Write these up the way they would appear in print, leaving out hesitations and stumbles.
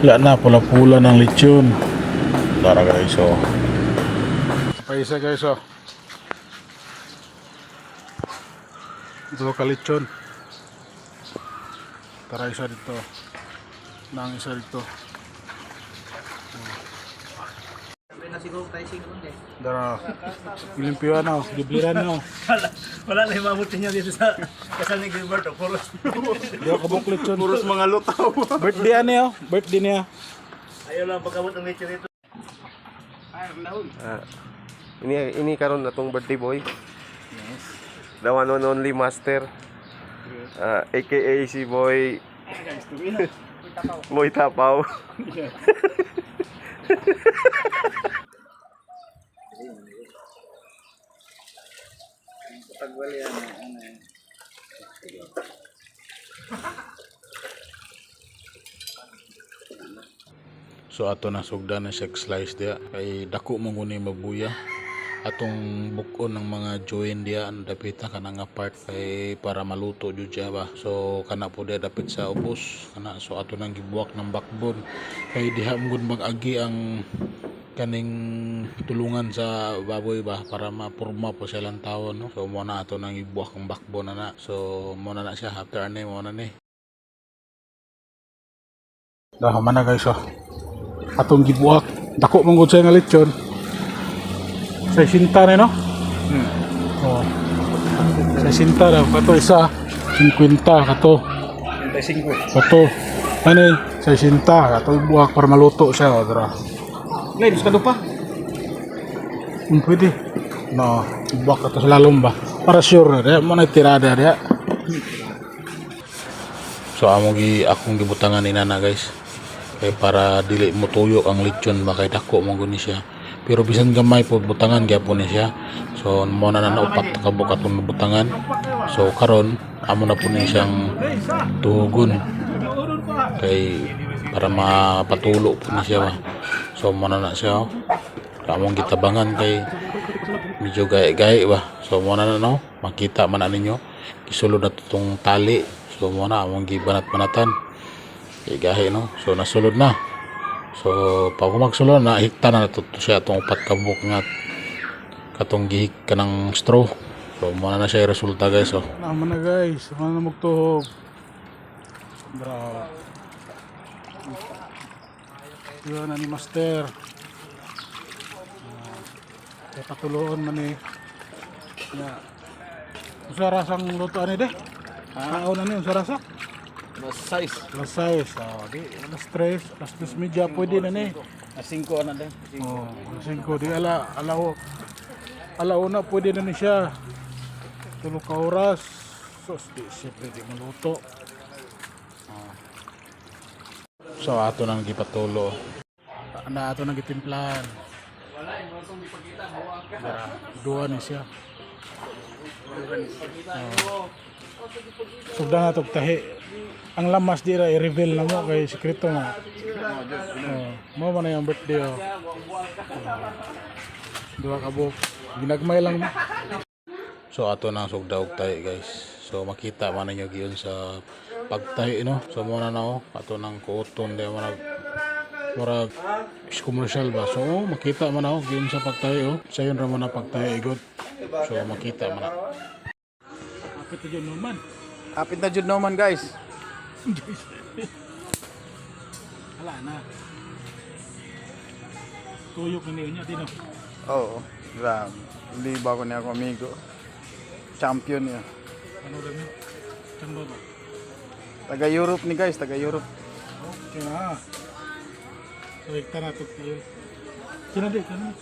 Wala na, pula-pula ng lechon. Tara guys, oh. Paisa guys, oh. Ito ka lechon. Tara isa dito. Nang isa dito. Tara. Limpyo na, gibliran na. Wala na yung mabuti niya dito sa kasal ni Gilberto. Puros Kabuk lechon. puros mga lutaw. Birthday niya, oh. Birthday niya. Ayaw lang pagkabot ng nature dito. Ini karon natong birthday boy. Yes. The one and only master. AKA si Boy Boy Tapaw. So ato na sugdan na siya slice dia kay dako mo guni mabuya atong bukon ng mga join dia ang dapit na kanang nga part kay para maluto jud siya ba. So kana po dia dapit sa ubos kana, so ato nang gibuwak ng backbone kay diha mo gud mag-agi ang kaning tulungan sa baboy ba para mapurma po silang tawon, no? So mo na ato nang gibuwak ang backbone na. So mo na siya after ani mo na ni. Dah mana guys, oh. Atong gibuak dako mong gud sa nga lechon sa sinta na, no? Oh, sa sinta daw kato isa 50 kato 25. kato ano sa sinta kato buak para maluto siya, oh, dra Ladies, kado pa? pwede no buak kato sa lalom ba para sure na dia mo na tirada dia. So akong gibutangan ni nana guys kay para dili mo tuyo ang lechon ba kay dako mo guni siya, pero bisan gamay po butangan gyapon ni siya. So mo na upat ka atong butangan. So karon amo na po ni siyang tuhugon kay para mapatulo po ni siya ba. So mo na siya, oh. Among gitabangan kay medyo gay-gay ba. So mo na no makita man ninyo isulod na tutong tali. So mo na among gibanat-banatan igahe, no? So nasulod na. So pag magsulod na hikta na natuto siya atong upat ka buok nga katong gihik ka ng straw. So muna na siya yung resulta guys, oh. Naman na guys, muna na magtuhog. Bra. Yun na ni master. Patuloon man ni. Ya. Usa rasang lutoan ni de. Kaon na ni usa rasa. Mas size. Alas 6, di alas 3, alas 2 media pwede na ni. Mas 5 na din. Oh, alas 5, di alauna pwede na ni siya. 3 ka oras. Sus, di siyempre di maluto. So ato nang gipatulo. Na ato nang gitimplahan. Dua ni siya. Sugdan na itong tahi. Ang lamas di ra i-reveal na mo kay sikreto mo. Mo man na yung birthday, oh. Dua ka buok. Ginagmay lang mo. So ato nang sugdaog tahi guys. So makita man ninyo giyon sa pagtahi, no. So mo na oh. Ato nang kuoton di murag commercial ba. So makita man ako giyon sa pagtahi, oh. Sayon ra mo na pagtahi igot. So makita man na. Kapit na dyan naman. Kapit na jud naman guys. Wala na. Tuyok na niya din, oh. Oo. Grabe. Hindi ba ako niya ako amigo. Champion niya. Ano rin yun? Saan ba ba? Taga Europe ni guys, taga Europe. Okay na. So ikta na ito kayo. Kina di, kina.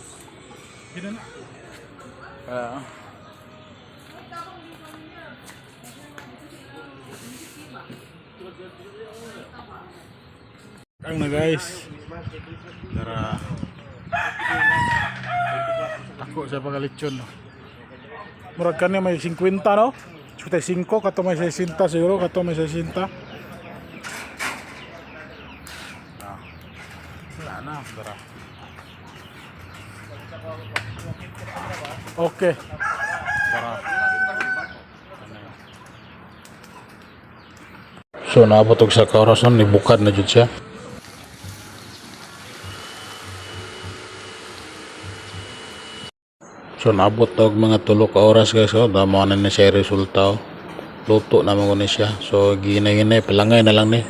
Kina na. Ang na guys. Tara. Ako sa pagalitson, no. Murag kanya may 50, no? Sutay 5, kato may 60 siguro, kato may 60. Wala na, tara. Okay. Tara. So naabot og sa kaorason, nibukad na jud siya. So naabot og mga 3 ka oras guys, damo na siya resulta. Luto na mo ni siya. So ginay-ginay palangay na lang ni.